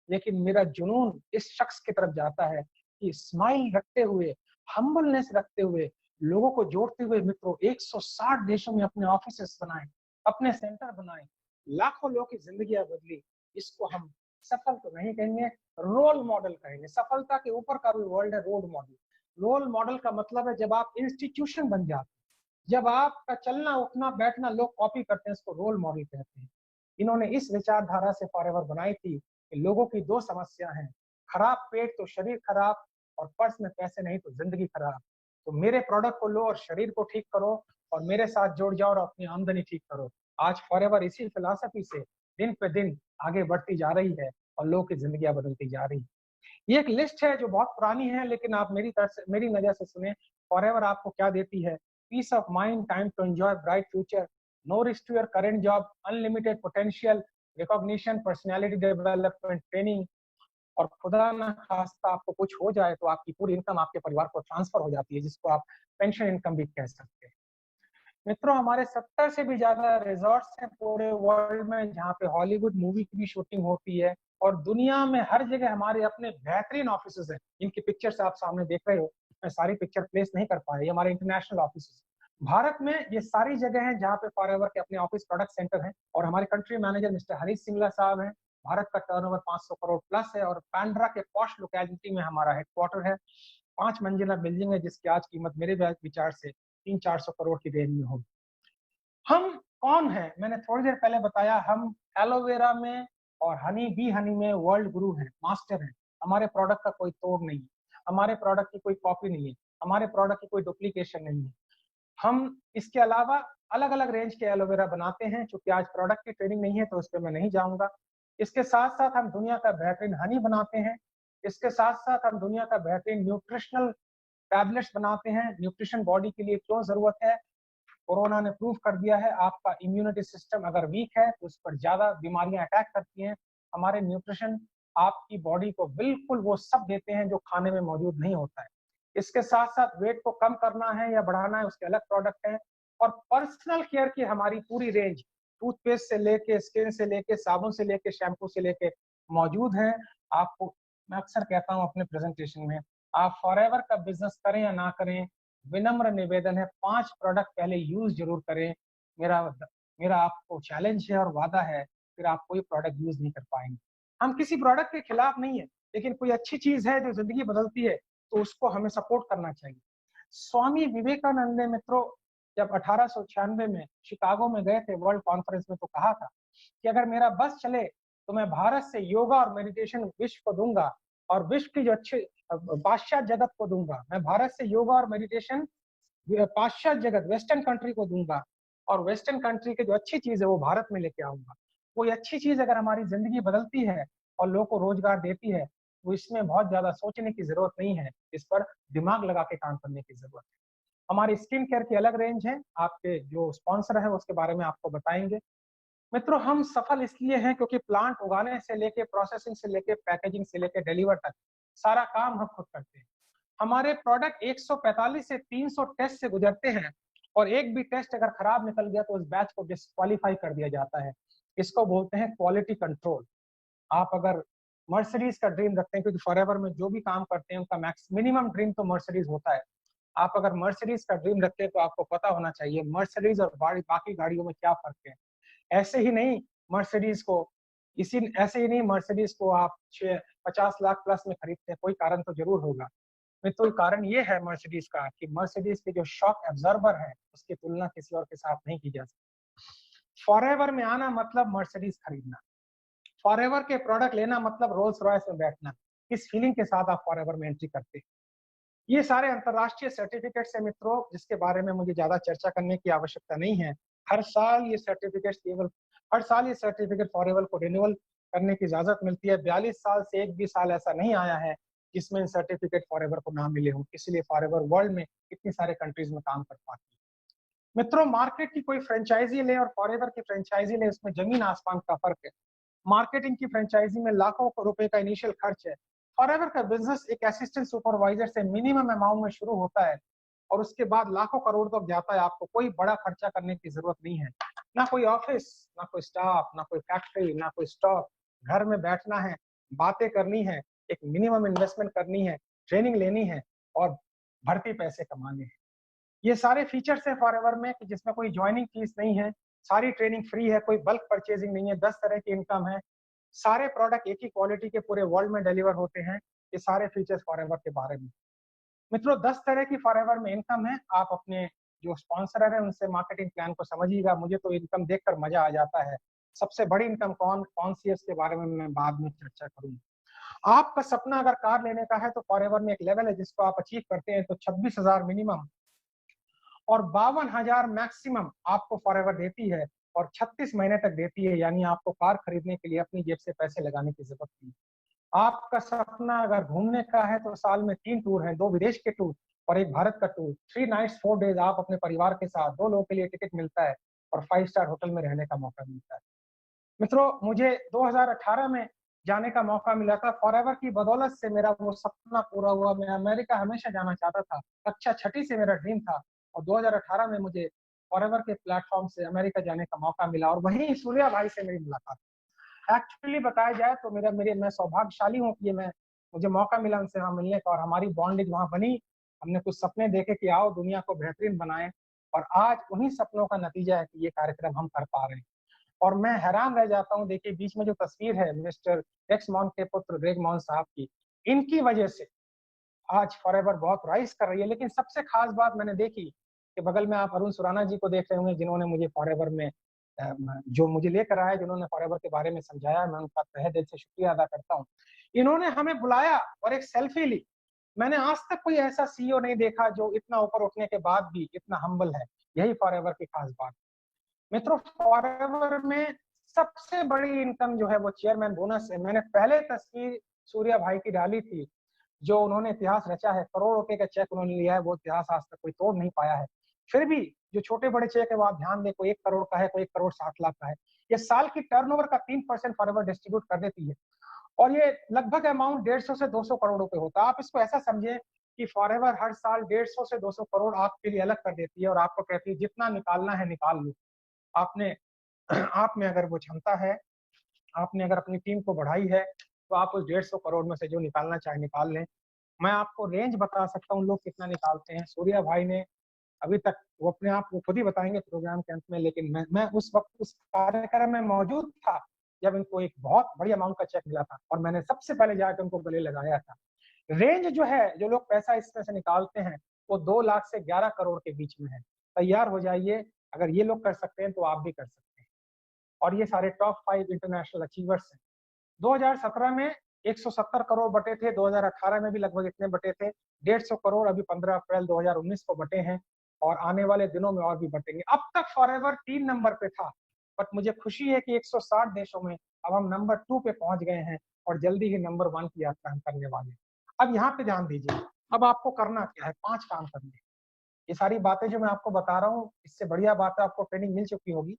Speaker 1: लेकिन मेरा जुनून इस शख्स की तरफ जाता है कि स्माइल रखते हुए, हम्बलनेस रखते हुए, लोगों को जोड़ते हुए मित्रों 160 देशों में अपने ऑफिसेस बनाए, अपने सेंटर बनाए, लाखों लोगों की जिंदगियां बदली। इसको हम सफल तो नहीं कहेंगे, रोल मॉडल कहेंगे। सफलता के ऊपर का भी वर्ल्ड है रोल मॉडल। रोल मॉडल का मतलब है जब आप इंस्टीट्यूशन बन जाते हैं, जब आपका चलना उठना बैठना लोग कॉपी करते हैं, इसको रोल मॉडल कहते हैं। इन्होंने इस विचारधारा से फॉरएवर बनाई थी कि लोगों की दो समस्या है, खराब पेट तो शरीर खराब, और पर्स में पैसे नहीं तो जिंदगी खराब। तो मेरे प्रोडक्ट को लो और शरीर को ठीक करो और मेरे साथ जुड़ जाओ और अपनी आमदनी ठीक करो। आज फॉरएवर इसी फिलॉसफी से दिन पे दिन आगे बढ़ती जा रही है और लोगों की जिंदगियां बदलती जा रही है। ये एक लिस्ट है जो बहुत पुरानी है, लेकिन आप मेरी तरफ से, मेरी नजर से सुने। फॉरएवर आपको क्या देती है? Peace of mind, time to enjoy bright future, no risk to your current job, unlimited potential, recognition, personality development training, और खुदा ना खास्ता आपको कुछ हो जाए तो आपकी पूरी इनकम आपके परिवार को ट्रांसफर हो जाती है, जिसको आप पेंशन इनकम भी कह सकते हैं। मित्रों, हमारे 70 से भी ज्यादा रिजॉर्ट्स हैं पूरे वर्ल्ड में जहाँ पे हॉलीवुड मूवी की भी शूटिंग होती है, और दुनिया में हर जगह हमारे अपने बेहतरीन ऑफिस हैं। इनकी पिक्चर्स आप सामने देख रहे हो, मैं सारी पिक्चर प्लेस नहीं कर पाया, ये हमारे इंटरनेशनल ऑफिस। भारत में ये सारी जगह हैं जहाँ पे फॉरएवर के अपने ऑफिस प्रोडक्ट सेंटर हैं, और हमारे country manager mister Harish Singla साहब हैं। भारत का टर्नओवर 500 करोड़ प्लस है, और पैंड्रा के पॉश लोकेलिटी में हमारा हेडक्वार्टर है। 5 मंजिला बिल्डिंग है जिसकी आज कीमत मेरे विचार से 300-400 करोड़ की रेंज में होगी। हम कौन है? मैंने थोड़ी देर पहले बताया, हम एलोवेरा में और हनी बी हनी में वर्ल्ड गुरु हैं, मास्टर हैं। हमारे प्रोडक्ट का कोई तोड़ नहीं है, हमारे प्रोडक्ट की कोई कॉपी नहीं है, हमारे प्रोडक्ट की कोई डुप्लीकेशन नहीं है। हम इसके अलावा अलग अलग रेंज के एलोवेरा बनाते हैं, चूंकि आज प्रोडक्ट की ट्रेनिंग नहीं है तो उस पर मैं नहीं जाऊंगा। इसके साथ साथ हम दुनिया का बेहतरीन हनी बनाते हैं। इसके साथ साथ हम दुनिया का बेहतरीन न्यूट्रिशनल टैबलेट्स बनाते हैं। न्यूट्रिशन बॉडी के लिए क्यों जरूरत है? कोरोना ने प्रूव कर दिया है, आपका इम्यूनिटी सिस्टम अगर वीक है तो उस पर ज्यादा बीमारियां अटैक करती हैं। हमारे न्यूट्रिशन आपकी बॉडी को बिल्कुल वो सब देते हैं जो खाने में मौजूद नहीं होता है। इसके साथ साथ वेट को कम करना है या बढ़ाना है, उसके अलग प्रोडक्ट हैं। और पर्सनल केयर की हमारी पूरी रेंज, टूथपेस्ट से लेके स्किन से लेके साबुन से लेके शैम्पू से लेके मौजूद है। आपको मैं अक्सर कहता हूँ अपने प्रेजेंटेशन में, आप फॉरएवर का बिजनेस करें या ना करें, विनम्र निवेदन है 5 प्रोडक्ट पहले यूज जरूर करें। मेरा मेरा आपको चैलेंज है और वादा है, फिर आप कोई प्रोडक्ट यूज नहीं कर पाएंगे। हम किसी प्रोडक्ट के खिलाफ नहीं है, लेकिन कोई अच्छी चीज है जो जिंदगी बदलती है तो उसको हमें सपोर्ट करना चाहिए। स्वामी विवेकानंद ने मित्रों जब 1896 में शिकागो में गए थे वर्ल्ड कॉन्फ्रेंस में, तो कहा था कि अगर मेरा बस चले तो मैं भारत से योगा और मेडिटेशन विश्व को दूंगा, और विश्व की जो अच्छे पाश्चात्य जगत को दूंगा। मैं भारत से योगा और मेडिटेशन पाश्चात्य जगत वेस्टर्न कंट्री को दूंगा, और वेस्टर्न कंट्री के जो अच्छी चीज है वो भारत में लेके आऊंगा। कोई अच्छी चीज अगर हमारी जिंदगी बदलती है और लोगों को रोजगार देती है तो इसमें बहुत ज्यादा सोचने की जरूरत नहीं है, इस पर दिमाग लगा के काम करने की जरूरत है। हमारी स्किन केयर की अलग रेंज है, आपके जो स्पॉन्सर है उसके बारे में आपको बताएंगे। मित्रों, हम सफल इसलिए हैं क्योंकि प्लांट उगाने से लेके प्रोसेसिंग से लेके पैकेजिंग से लेके डिलीवर तक सारा काम हम खुद करते हैं। हमारे प्रोडक्ट 145 से 300 टेस्ट से गुजरते हैं, और एक भी टेस्ट अगर खराब निकल गया तो उस बैच को डिस्क्वालीफाई कर दिया जाता है। इसको बोलते हैं क्वालिटी कंट्रोल। आप अगर मर्सिडीज का ड्रीम रखते हैं, क्योंकि फॉरएवर में जो भी काम करते हैं उनका मैक्स मिनिमम ड्रीम तो मर्सिडीज होता है। आप अगर मर्सिडीज का ड्रीम रखते हैं तो आपको पता होना चाहिए मर्सिडीज और बाकी गाड़ियों में क्या फर्क है। ऐसे ही नहीं मर्सिडीज को ऐसे ही नहीं मर्सिडीज को आप 50 लाख प्लस में खरीदते हैं, कोई कारण तो जरूर होगा। तो कारण ये है मर्सिडीज का कि मर्सिडीज के जो शॉक एब्जॉर्बर है उसकी तुलना किसी और के साथ नहीं की जा सकती। फॉरएवर में आना मतलब मर्सिडीज खरीदना, फॉरएवर के प्रोडक्ट लेना मतलब रोल्स रॉयस में बैठना। किस फीलिंग के साथ आप फॉरएवर में एंट्री करते हैं? ये सारे अंतरराष्ट्रीय सर्टिफिकेट्स है मित्रों, जिसके बारे में मुझे ज्यादा चर्चा करने की आवश्यकता नहीं है। हर साल ये सर्टिफिकेट फॉरएवर को रिन्यूअल करने की इजाजत मिलती है। 42 साल से एक भी साल ऐसा नहीं आया है जिसमें सर्टिफिकेट फॉरएवर को ना मिले हो, इसलिए फॉरएवर वर्ल्ड में इतनी सारे कंट्रीज में काम कर पाती है। मित्रों, मार्केट की कोई फ्रेंचाइजी ले और फॉरएवर की फ्रेंचाइजी ले, उसमें जमीन आसमान का फर्क है। मार्केटिंग की फ्रेंचाइजी में लाखों रुपए का इनिशियल खर्च है। फॉरएवर का बिजनेस एक असिस्टेंट सुपरवाइजर से मिनिमम अमाउंट में शुरू होता है और उसके बाद लाखों करोड़ तक जाता है। आपको कोई बड़ा खर्चा करने की जरूरत नहीं है, ना कोई ऑफिस, ना कोई स्टाफ, ना कोई फैक्ट्री, ना कोई स्टॉक। घर में बैठना है, बातें करनी है, एक मिनिमम इन्वेस्टमेंट करनी है, ट्रेनिंग लेनी है और भर्ती पैसे कमाने हैं। ये सारे फीचर्स है फॉरएवर में कि जिसमें कोई ज्वाइनिंग फीस नहीं है, सारी ट्रेनिंग फ्री है, कोई बल्क परचेजिंग नहीं है, 10 तरह की इनकम है, सारे प्रोडक्ट एक ही क्वालिटी के पूरे वर्ल्ड में डिलीवर होते हैं। ये सारे फीचर्स फॉरएवर के बारे में। मित्रों 10 तरह की फॉरएवर में इनकम है। आप अपने जो स्पॉन्सर है उनसे मार्केटिंग प्लान को समझिएगा। मुझे तो इनकम देखकर मजा आ जाता है। सबसे बड़ी इनकम कौन कौन सी है इसके बारे में मैं बाद में चर्चा करूंगा। आपका सपना अगर कार लेने का है तो फॉरएवर में एक लेवल है जिसको आप अचीव करते हैं तो 26,000 मिनिमम और 52,000 मैक्सिमम आपको फॉरएवर देती है और 36 महीने तक देती है। यानी आपको कार खरीदने के लिए अपनी जेब से पैसे लगाने की जरूरत नहीं। आपका सपना अगर घूमने का है तो साल में 3 टूर हैं, 2 विदेश के टूर और 1 भारत का टूर। 3 नाइट्स 4 डेज आप अपने परिवार के साथ 2 लोगों के लिए टिकट मिलता है और 5 स्टार होटल में रहने का मौका मिलता है। मित्रों मुझे 2018 में जाने का मौका मिला था। फॉरएवर की बदौलत से मेरा वो सपना पूरा हुआ। मैं अमेरिका हमेशा जाना चाहता था। कक्षा 6 से मेरा ड्रीम था और 2018 में मुझे फॉरएवर के प्लेटफॉर्म से अमेरिका जाने का मौका मिला और वहीं सूर्या भाई से मेरी मुलाकात। एक्चुअली बताया जाए तो मेरा मेरे मैं सौभाग्यशाली हूँ कि मैं मुझे मौका मिला उनसे वहां मिलने का और हमारी बॉन्डिंग वहां बनी। हमने कुछ सपने देखे कि आओ दुनिया को बेहतरीन बनाएं और आज उन्हीं सपनों का नतीजा है कि ये कार्यक्रम हम कर पा रहे हैं। और मैं हैरान रह जाता हूँ। देखिए बीच में जो तस्वीर है मिस्टर रेक्स मॉन के पुत्र ग्रेग मॉन साहब की, इनकी वजह से आज फॉरएवर बहुत राइज कर रही है। लेकिन सबसे खास बात मैंने देखी कि बगल में आप अरुण सुराना जी को देख रहे होंगे जिन्होंने मुझे फॉरएवर में जो मुझे लेकर आया, जिन्होंने फॉरएवर के बारे में समझाया, मैं उनका तहे दिल से शुक्रिया अदा करता हूँ। इन्होंने हमें बुलाया और एक सेल्फी ली। मैंने आज तक कोई ऐसा सीईओ नहीं देखा जो इतना ऊपर उठने के बाद भी इतना हम्बल है। यही फॉरएवर की खास बात। मित्रों फॉरएवर में सबसे बड़ी इनकम जो है वो चेयरमैन बोनस है। मैंने पहले तस्वीर सूर्या भाई की डाली थी जो उन्होंने इतिहास रचा है। करोड़ रुपए का चेक उन्होंने लिया है, वो इतिहास आज तक कोई तोड़ नहीं पाया है। फिर भी जो छोटे बड़े चेक है वो आप ध्यान दें, कोई 1 करोड़ का है, कोई 1,60,00,000 का है। ये साल की टर्नओवर का 3% फॉरएवर डिस्ट्रीब्यूट कर देती है और ये लगभग अमाउंट 150 से 200 करोड़ रुपए होता है। आप इसको ऐसा समझे कि फॉरएवर हर साल 150 से 200 करोड़ आपके लिए अलग कर देती है और आपको कहती है जितना निकालना है निकाल लो। आपने आप में अगर वो क्षमता है, आपने अगर अपनी टीम को बढ़ाई है तो आप उस 150 करोड़ में से जो निकालना चाहे निकाल लें। मैं आपको रेंज बता सकता हूँ लोग कितना निकालते हैं। सूर्या भाई ने अभी तक वो अपने आप वो खुद ही बताएंगे प्रोग्राम के अंत में, लेकिन मैं उस वक्त उस कार्यक्रम में मौजूद था जब इनको एक बहुत बड़ी अमाउंट का चेक मिला था और मैंने सबसे पहले जाकर उनको गले लगाया था। रेंज जो है जो लोग पैसा इसमें से निकालते हैं वो 2 लाख से 11 करोड़ के बीच में है। तैयार हो जाइए, अगर ये लोग कर सकते हैं तो आप भी कर सकते हैं। और ये सारे टॉप 5 इंटरनेशनल अचीवर्स हैं। 2017 में 170 करोड़ बटे थे, 2018 में भी लगभग इतने बटे थे। 150 करोड़ अभी 15 अप्रैल 2019 को बटे हैं और आने वाले दिनों में और भी बटेंगे। अब तक फॉरएवर 3 नंबर पे था, बट मुझे खुशी है कि 160 देशों में अब हम नंबर 2 पे पहुंच गए हैं और जल्दी ही नंबर 1 की यात्रा हम करने वाले हैं। अब यहाँ पे ध्यान दीजिए, अब आपको करना क्या है, 5 काम करने। ये सारी बातें जो मैं आपको बता रहा हूँ, इससे बढ़िया बात है आपको ट्रेनिंग मिल चुकी होगी,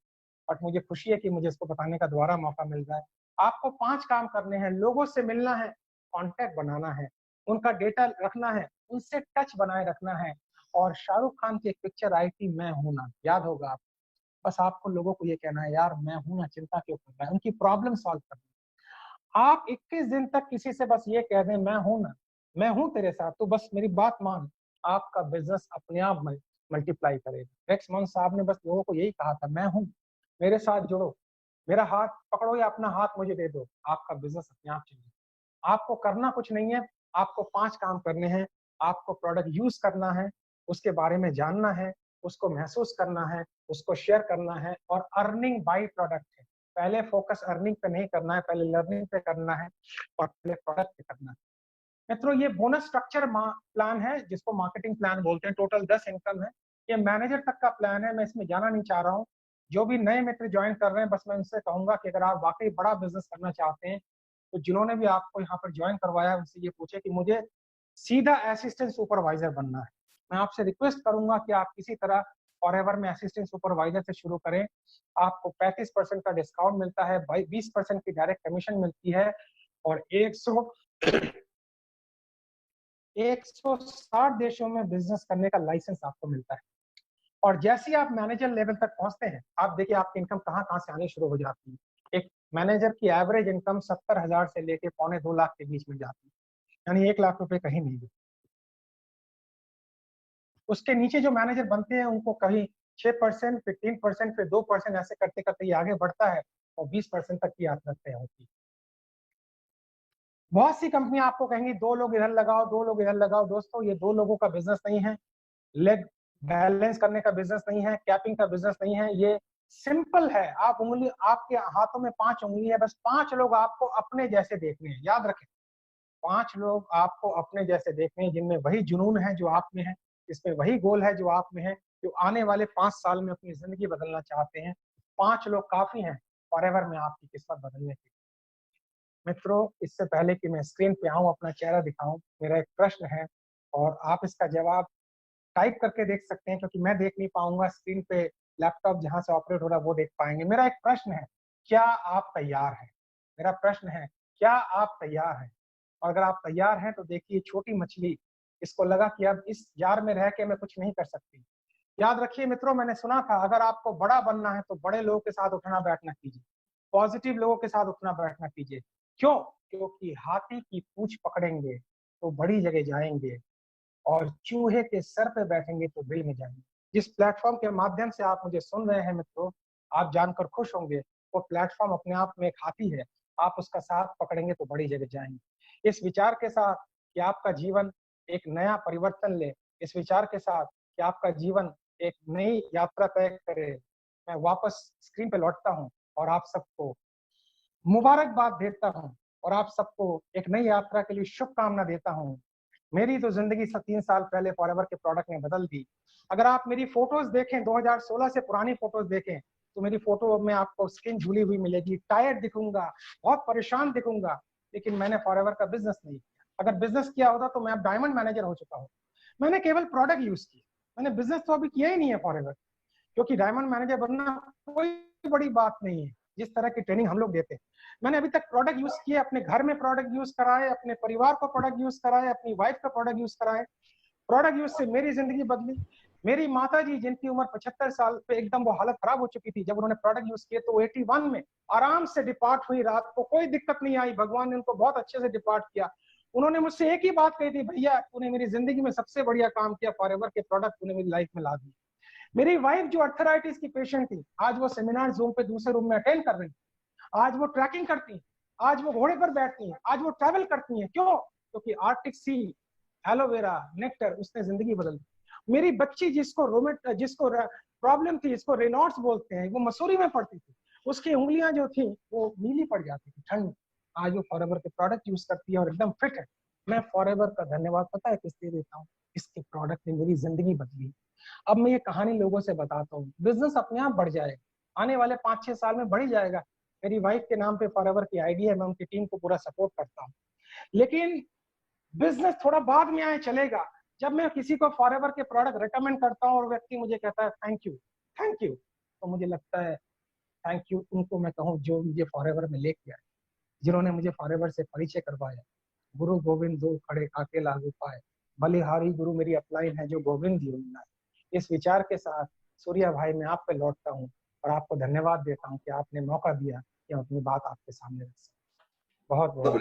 Speaker 1: बट मुझे खुशी है कि मुझे इसको बताने का दोबारा मौका मिल रहा है। आपको 5 काम करने हैं। लोगों से मिलना है, कॉन्टैक्ट बनाना है, उनका डेटा रखना है, उनसे टच बनाए रखना है और शाहरुख खान की एक पिक्चर आई थी मैं हूं ना, याद होगा आप। बस आपको लोगों को ये कहना है यार मैं हूं ना, चिंता क्यों कर रहा है, उनकी प्रॉब्लम सॉल्व करनी है। आप 21 दिन तक किसी से बस ये कह दें मैं हूं ना, मैं हूं तेरे साथ, तो बस मेरी बात मान, आपका बिजनेस अपने आप मल्टीप्लाई करेगा। रेक्स मॉन साहब ने बस लोगों को यही कहा था, मैं हूं, मेरे साथ जुड़ो, मेरा हाथ पकड़ो या अपना हाथ मुझे दे दो, आपका बिजनेस अपने आप चलेगा। आपको करना कुछ नहीं है, आपको 5 काम करने हैं। आपको प्रोडक्ट यूज करना है, उसके बारे में जानना है, उसको महसूस करना है, उसको शेयर करना है और अर्निंग बाय प्रोडक्ट है। पहले फोकस अर्निंग पे नहीं करना है, पहले लर्निंग पे करना है और पहले प्रोडक्ट पे करना है। मित्रों ये बोनस स्ट्रक्चर प्लान है जिसको मार्केटिंग प्लान बोलते हैं। टोटल 10 इनकम है। ये मैनेजर तक का प्लान है, मैं इसमें जाना नहीं चाह रहा हूँ। जो भी नए मित्र ज्वाइन कर रहे हैं बस मैं उनसे कहूंगा कि अगर आप वाकई बड़ा बिजनेस करना चाहते हैं तो जिन्होंने भी आपको यहाँ पर ज्वाइन करवाया है उनसे ये पूछे कि मुझे सीधा असिस्टेंट सुपरवाइजर बनना है। मैं आपसे रिक्वेस्ट करूंगा कि आप किसी तरह फॉरएवर में असिस्टेंट सुपरवाइजर से शुरू करें। आपको 35% का डिस्काउंट मिलता है, 20% की डायरेक्ट कमीशन मिलती है और 160 देशों में बिजनेस करने का लाइसेंस आपको मिलता है। और जैसे ही आप मैनेजर लेवल तक पहुंचते हैं आप देखिए आपकी इनकम कहाँ कहाँ से आनी शुरू हो जाती है। एक मैनेजर की एवरेज इनकम 70,000 से लेके 2.25 लाख के बीच में जाती है, यानी 1 लाख रुपए कहीं नहीं है। उसके नीचे जो मैनेजर बनते हैं उनको कहीं 6%, फिर 3%, फिर 2%, ऐसे करते करते ये आगे बढ़ता है और 20% तक की यात्रा तय होती है। बहुत सी कंपनियां आपको कहेंगी 2 लोग इधर लगाओ, 2 लोग इधर लगाओ। दोस्तों, ये 2 लोगों का बिजनेस नहीं है, लेग बैलेंस करने का बिजनेस नहीं है, कैपिंग का बिजनेस नहीं है। ये सिंपल है। आप उंगली, आपके हाथों में 5 उंगली है, बस 5 लोग आपको अपने जैसे देखने हैं। याद रखें, 5 लोग आपको अपने जैसे देखने हैं, जिनमें वही जुनून है जो आप में है, इसमें वही गोल है जो आप में है, जो आने वाले 5 साल में अपनी जिंदगी बदलना चाहते हैं। 5 लोग काफी हैं फॉरएवर में आपकी किस्मत बदलने के लिए। मित्रों, इससे पहले कि मैं स्क्रीन पे आऊं, अपना चेहरा दिखाऊं, मेरा एक प्रश्न है और आप इसका जवाब टाइप करके देख सकते हैं, क्योंकि मैं देख नहीं पाऊंगा स्क्रीन पे। लैपटॉप जहां से ऑपरेट हो रहा है वो देख पाएंगे। मेरा एक प्रश्न है, क्या आप तैयार हैं? मेरा प्रश्न है, क्या आप तैयार हैं? और अगर आप तैयार हैं तो देखिए, छोटी मछली, इसको लगा कि अब इस जार में रह के मैं कुछ नहीं कर सकती। याद रखिए मित्रों, मैंने सुना था, अगर आपको बड़ा बनना है तो बड़े लोगों के साथ उठना बैठना कीजिए, पॉजिटिव लोगों के साथ उठना बैठना कीजिए। क्यों? क्योंकि हाथी की पूंछ पकड़ेंगे तो बड़ी जगह जाएंगे, और चूहे के सर पे बैठेंगे तो दिल में जाएंगे। जिस प्लेटफॉर्म के माध्यम से आप मुझे सुन रहे हैं मित्रों, आप जानकर खुश होंगे, वो प्लेटफॉर्म अपने आप में एक हाथी है। आप उसका साथ पकड़ेंगे तो बड़ी जगह जाएंगे। इस विचार के साथ कि आपका जीवन एक नया परिवर्तन ले, इस विचार के साथ कि आपका जीवन एक नई यात्रा तय करे, मैं वापस स्क्रीन पे लौटता हूँ और आप सबको मुबारकबाद देता हूँ, और आप सबको एक नई यात्रा के लिए शुभकामना देता हूँ। मेरी तो जिंदगी 3 साल पहले फॉरएवर के प्रोडक्ट ने बदल दी। अगर आप मेरी फोटोज देखें, 2016 से पुरानी फोटोज देखें, तो मेरी फोटो में आपको स्किन झुली हुई मिलेगी, टायर्ड दिखूंगा, बहुत परेशान दिखूंगा। लेकिन मैंने फॉरएवर का बिजनेस नहीं किया। अगर बिजनेस किया होता तो मैं अब डायमंड मैनेजर हो चुका हूँ। मैंने केवल प्रोडक्ट यूज किया, मैंने बिजनेस तो अभी किया ही नहीं है फॉरएवर। क्योंकि डायमंड मैनेजर बनना कोई बड़ी बात नहीं है, जिस तरह की ट्रेनिंग हम लोग देते हैं। मैंने अभी तक प्रोडक्ट यूज किए, अपने घर में प्रोडक्ट यूज कराए, अपने परिवार को प्रोडक्ट यूज कराए, अपनी वाइफ का प्रोडक्ट यूज कराए। प्रोडक्ट यूज से मेरी जिंदगी बदली। मेरी माता जी, जिनकी उम्र 75 साल पे एकदम वो हालत खराब हो चुकी थी, जब उन्होंने प्रोडक्ट यूज किए तो वो 81 में आराम से डिपार्ट हुई। रात को कोई दिक्कत नहीं आई, भगवान ने उनको बहुत अच्छे से डिपार्ट किया। उन्होंने मुझसे एक ही बात कही थी, भैया तूने मेरी जिंदगी में सबसे बढ़िया काम किया, फॉरएवर के प्रोडक्ट तूने मेरी लाइफ में ला दिए। मेरी वाइफ जो अर्थराइटिस की पेशेंट थी, आज वो सेमिनार जूम पे दूसरे रूम में अटेंड कर रही है। आज वो ट्रैकिंग करती है, आज वो घोड़े पर बैठती है, आज वो ट्रैवल करती है। क्यों? क्योंकि आर्टिक सी, एलोवेरा, नेक्टर, उसने जिंदगी बदल दी। मेरी बच्ची जिसको प्रॉब्लम थी, इसको रेनॉल्ड्स बोलते हैं, वो मसूरी में पड़ती थी, उसकी उंगलियां जो थी वो नीली पड़ जाती थी ठंड में। आज वो फॉरएवर के प्रोडक्ट यूज करती है और एकदम फिट है। मैं फॉरएवर का धन्यवाद पता है किस लिए देता हूँ? इसके प्रोडक्ट ने मेरी जिंदगी बदली। अब मैं ये कहानी लोगों से बताता हूँ, बिजनेस अपने आप बढ़ जाएगा, आने वाले 5-6 साल में बढ़ ही जाएगा। मेरी वाइफ के नाम पे फॉरएवर की आईडी है, मैं उनकी टीम को पूरा सपोर्ट करता हूँ। लेकिन बिजनेस थोड़ा बाद में आए चलेगा। जब मैं किसी को फॉरएवर के प्रोडक्ट रिकमेंड करता हूँ और व्यक्ति मुझे कहता है थैंक यू, थैंक यू, तो मुझे लगता है थैंक यू उनको मैं कहूँ जो मुझे फॉरएवर में लेके आए, जिन्होंने मुझे फॉरएवर से परिचय करवाया। गुरु गोविंद दो खड़े काके लागू पाए, बलिहारी गुरु मेरी अपलाइन है जो गोविंद जी मिला। इस विचार के साथ सूर्या भाई मैं आप पे लौटता हूँ और आपको धन्यवाद देता हूँ कि आपने मौका दिया कि हम अपनी बात आपके सामने रख सकें। बहुत बहुत